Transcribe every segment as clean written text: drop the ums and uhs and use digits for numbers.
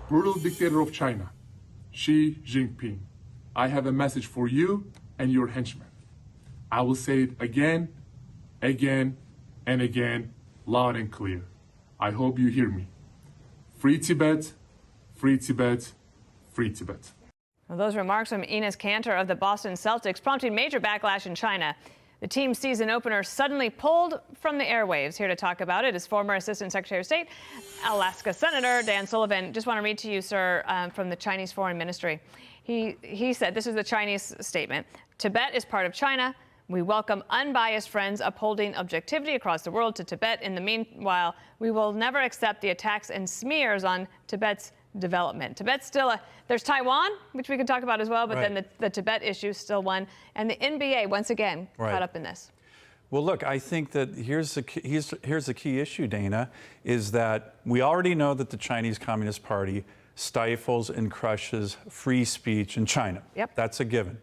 brutal dictator of China, Xi Jinping, I have a message for you and your henchmen. I will say it again, again, and again, loud and clear. I hope you hear me. Free Tibet, free Tibet, free Tibet. Well, those remarks from Enes Kanter of the Boston Celtics prompted major backlash in China. The team's season opener suddenly pulled from the airwaves. Here to talk about it is former Assistant Secretary of State, Alaska Senator Dan Sullivan. Just want to read to you, sir, from the Chinese Foreign Ministry. He said, this is the Chinese statement, Tibet is part of China. We welcome unbiased friends upholding objectivity across the world to Tibet. In the meanwhile, we will never accept the attacks and smears on Tibet's development. Tibet's still there's Taiwan, which we could talk about as well, but then the Tibet issue is still one. And the NBA, once again, caught up in this. Well, look, I think that here's the key issue, Dana, is that we already know that the Chinese Communist Party stifles and crushes free speech in China. Yep. That's a given.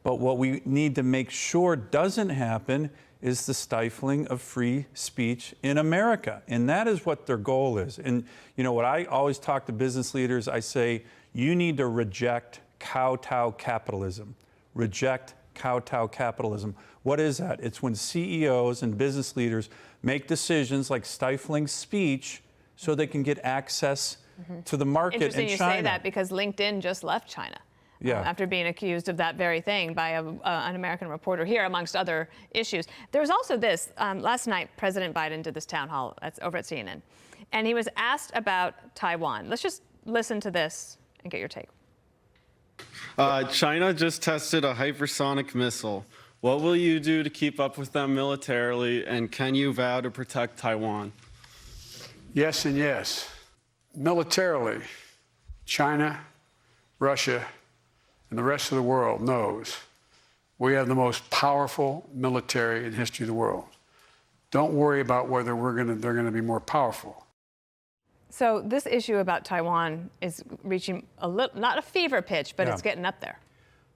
But what we need to make sure doesn't happen is the stifling of free speech in America. And that is what their goal is. And, you know, what I always talk to business leaders, I say, you need to reject kowtow capitalism. Reject kowtow capitalism. What is that? It's when CEOs and business leaders make decisions like stifling speech so they can get access to the market in China. Interesting you say that because LinkedIn just left China. After being accused of that very thing by an American reporter here, amongst other issues. There was also this. Last night, President Biden did this town hall over at CNN, and he was asked about Taiwan. Let's just listen to this and get your take. China just tested a hypersonic missile. What will you do to keep up with them militarily, and can you vow to protect Taiwan? Yes and yes. Militarily, China, Russia, and the rest of the world knows we have the most powerful military in the history of the world. Don't worry about whether they're going to be more powerful. So this issue about Taiwan is reaching not a fever pitch, but it's getting up there.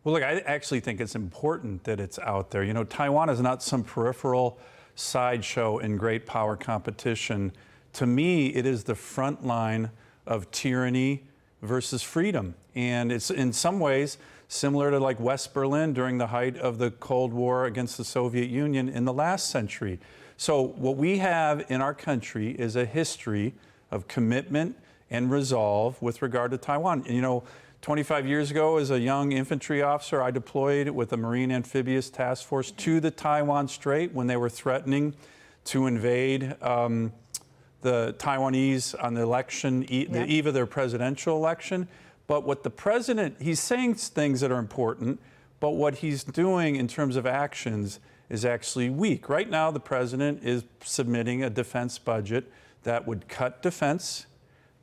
Well, look, I actually think it's important that it's out there. You know, Taiwan is not some peripheral sideshow in great power competition. To me, it is the front line of tyranny versus freedom. And it's in some ways similar to like West Berlin during the height of the Cold War against the Soviet Union in the last century. So what we have in our country is a history of commitment and resolve with regard to Taiwan. And, you know, 25 years ago, as a young infantry officer, I deployed with a Marine Amphibious Task Force to the Taiwan Strait when they were threatening to invade the Taiwanese on the election, the eve of their presidential election. But what the president, he's saying things that are important, but what he's doing in terms of actions is actually weak. Right now, the president is submitting a defense budget that would cut defense,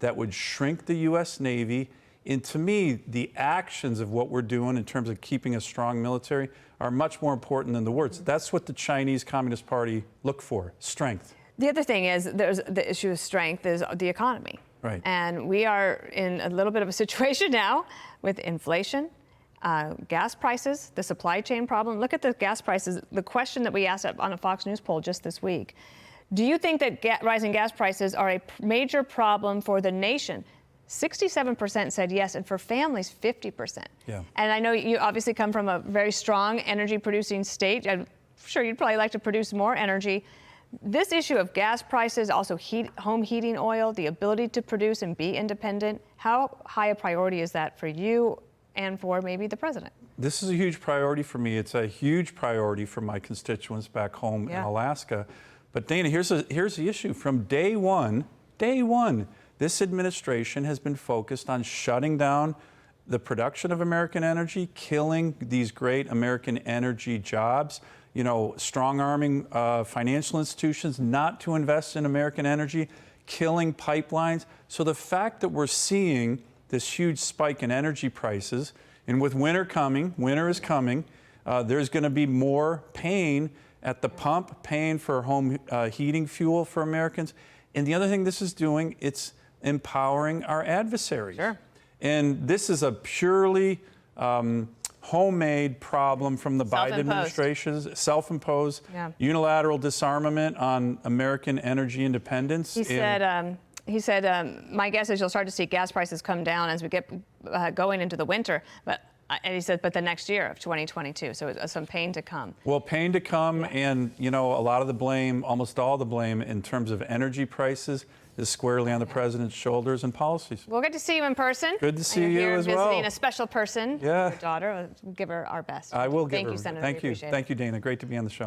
that would shrink the U.S. Navy. And to me, the actions of what we're doing in terms of keeping a strong military are much more important than the words. That's what the Chinese Communist Party look for, strength. The other thing is there's the issue of strength is the economy. Right. And we are in a little bit of a situation now with inflation, gas prices, the supply chain problem. Look at the gas prices. The question that we asked on a Fox News poll just this week. Do you think that rising gas prices are a major problem for the nation? 67% said yes, and for families, 50%. Yeah. And I know you obviously come from a very strong energy-producing state. I'm sure you'd probably like to produce more energy. This issue of gas prices, also home heating oil, the ability to produce and be independent, how high a priority is that for you and for maybe the president? This is a huge priority for me. It's a huge priority for my constituents back home in Alaska. But Dana, here's the issue. From day one, this administration has been focused on shutting down the production of American energy, killing these great American energy jobs, you know, strong-arming financial institutions not to invest in American energy, killing pipelines. So the fact that we're seeing this huge spike in energy prices, and with winter is coming, there's going to be more pain at the pump, paying for home heating fuel for Americans. And the other thing this is doing, it's empowering our adversaries. Sure. And this is a purely homemade problem from the Biden administration's self-imposed unilateral disarmament on American energy independence. He said, He said, my guess is you'll start to see gas prices come down as we get going into the winter. And he said, but the next year of 2022, so some pain to come. Well, pain to come, and a lot of the blame, almost all the blame in terms of energy prices is squarely on the president's shoulders and policies. We'll get to see you in person. Good to see you're you here as visiting well. a special person, Yeah. your daughter. We'll give her our best. I will give her. Thank you, Senator. Thank We you. appreciate it. Thank you, Dana. Great to be on the show.